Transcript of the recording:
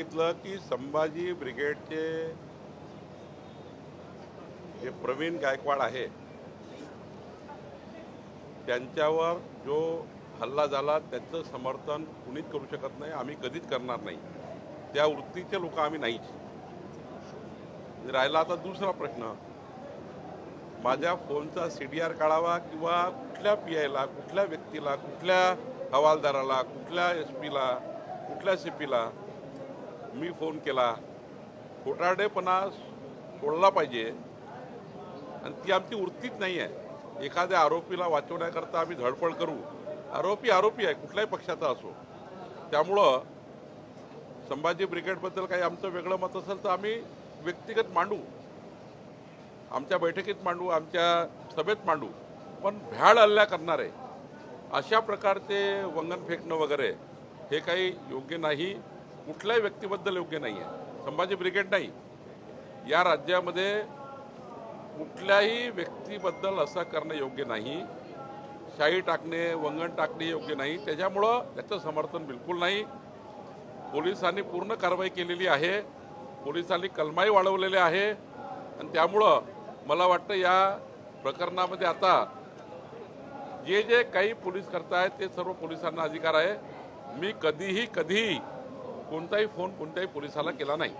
सांगितलं की संभाजी ब्रिगेडचे जे प्रवीण गायकवाड आहे त्यांच्यावर जो हल्ला झाला त्याचं समर्थन कुणीच करू शकत नाही, आम्ही कधीच करणार नाही. त्या वृत्तीचे लोक आम्ही नाहीच. राहिला आता दुसरा प्रश्न, माझ्या फोनचा CDR काढावा किंवा कुठल्या PIला, कुठल्या व्यक्तीला, कुठल्या हवालदाराला, कुठल्या SP ला, कुठल्या CPला मी फोन केला, खोटारडेपणा सोडला पाहिजे. आणि ती आमची वृत्तीच नाही आहे. एखाद्या आरोपीला वाचवण्याकरता आम्ही धडपड करू. आरोपी आहे, कुठल्याही पक्षाचा असो. त्यामुळं संभाजी ब्रिगेडबद्दल काही आमचं वेगळं मत असेल तर आम्ही व्यक्तिगत मांडू, आमच्या बैठकीत मांडू, आमच्या सभेत मांडू. पण भ्याड हल्ला करणारे अशा प्रकारचे वंगण फेकणं वगैरे हे काही योग्य नाही, कुठल्याही व्यक्तीबद्दल योग्य नाही आहे. संभाजी ब्रिगेड नाही, या राज्यामध्ये कुठल्याही व्यक्तीबद्दल असं करणं योग्य नाही. शाई टाकणे, वंगण टाकणे योग्य नाही. त्याच्यामुळं त्याचं समर्थन बिलकुल नाही. पोलिसांनी पूर्ण कारवाई केलेली आहे, पोलिसांनी कलमाही वाढवलेले आहे. आणि त्यामुळं मला वाटतं या प्रकरणामध्ये आता जे काही पोलीस करतायत ते सर्व पोलिसांना अधिकार आहे. मी कधीही कोणताही फोन कोणत्याही पोलिसाला केला नाही.